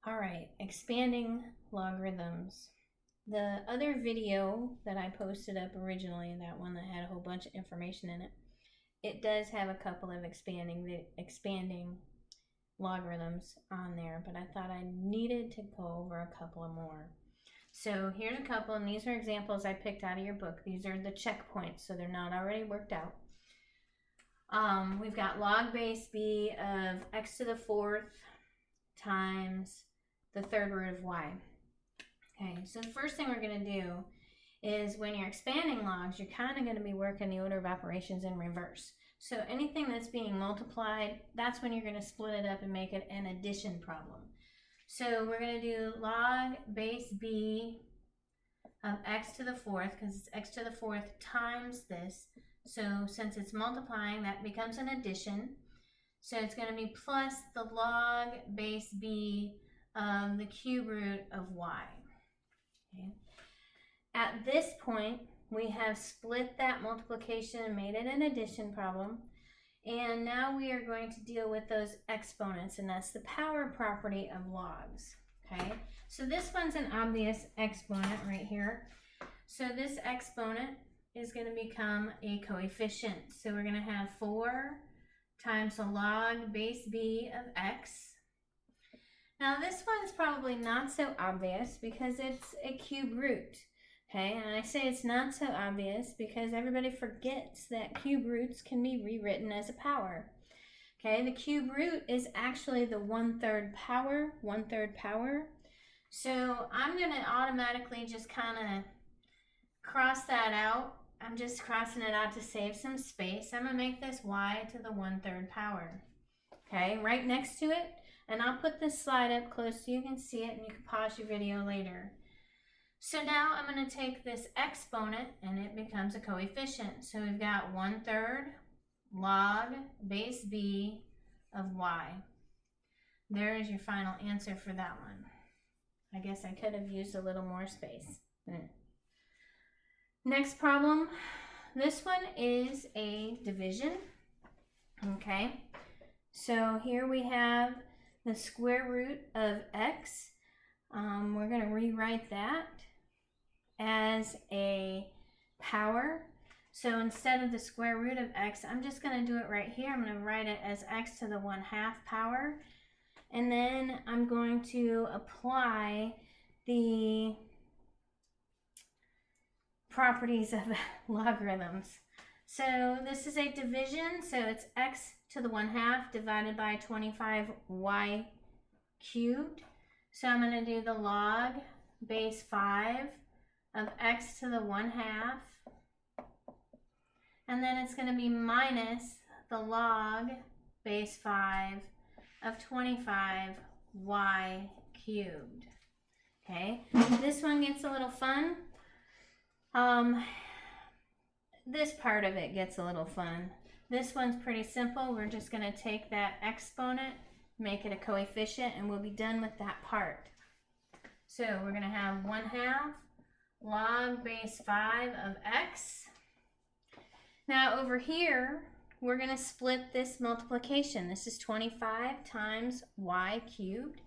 All right, expanding logarithms. The other video that I posted up originally, that one that had a whole bunch of information in it, it does have a couple of expanding logarithms on there, but I thought I needed to go over a couple of more. So here's a couple, and these are examples I picked out of your book. These are the checkpoints, so they're not already worked out. We've got log base b of x to the fourth times the third root of y. Okay, so the first thing we're going to do is when you're expanding logs, you're kind of going to be working the order of operations in reverse. So anything that's being multiplied, that's when you're going to split it up and make it an addition problem. So we're going to do log base b of x to the fourth, because it's x to the fourth times this. So since it's multiplying, that becomes an addition. So it's going to be plus the log base b of the cube root of y. Okay. At this point, we have split that multiplication and made it an addition problem. And now we are going to deal with those exponents, and that's the power property of logs. Okay, so this one's an obvious exponent right here. So this exponent is going to become a coefficient. So we're going to have 4 times the log base b of x. Now this one's probably not so obvious because it's a cube root. Okay, and I say it's not so obvious because everybody forgets that cube roots can be rewritten as a power. Okay, the cube root is actually the 1/3 power. So I'm going to automatically just kind of cross that out. I'm just crossing it out to save some space. I'm going to make this y to the 1/3 power. Okay, right next to it. And I'll put this slide up close so you can see it and you can pause your video later. So now I'm going to take this exponent and it becomes a coefficient. So we've got 1/3 log base b of y. There is your final answer for that one. I guess I could have used a little more space. Next problem. This one is a division. Okay. So here we have the square root of x. We're going to rewrite that as a power. So instead of the square root of x, I'm just going to do it right here. I'm going to write it as x to the 1/2 power. And then I'm going to apply the properties of logarithms. So this is a division, so it's x to the 1/2 divided by 25y cubed. So I'm going to do the log base 5 of x to the 1/2, and then it's going to be minus the log base 5 of 25y cubed. Okay, this one gets a little fun. This part of it gets a little fun. This one's pretty simple. We're just going to take that exponent, make it a coefficient, and we'll be done with that part. So we're going to have 1/2 log base 5 of x. Now over here, we're going to split this multiplication. This is 25 times y cubed.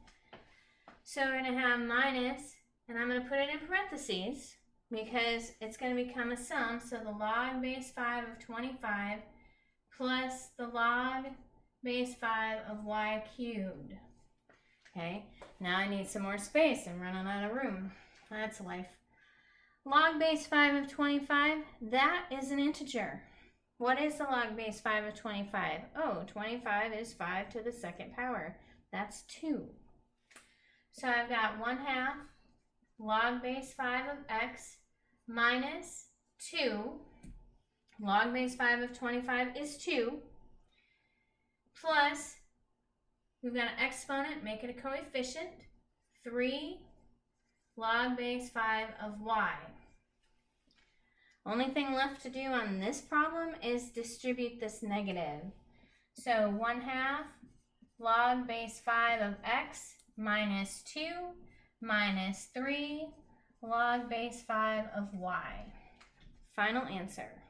So we're going to have minus, and I'm going to put it in parentheses because it's going to become a sum. So the log base 5 of 25 plus the log base 5 of y cubed. Okay, now I need some more space. I'm running out of room. That's life. Log base 5 of 25, that is an integer. What is the log base 5 of 25? Oh, 25 is 5 to the 2nd power. That's 2. So I've got 1/2 log base 5 of x minus 2. Log base 5 of 25 is 2. Plus, we've got an exponent, make it a coefficient, 3 log base 5 of y. Only thing left to do on this problem is distribute this negative. So 1/2 log base 5 of x minus 2 minus 3 log base 5 of y. Final answer.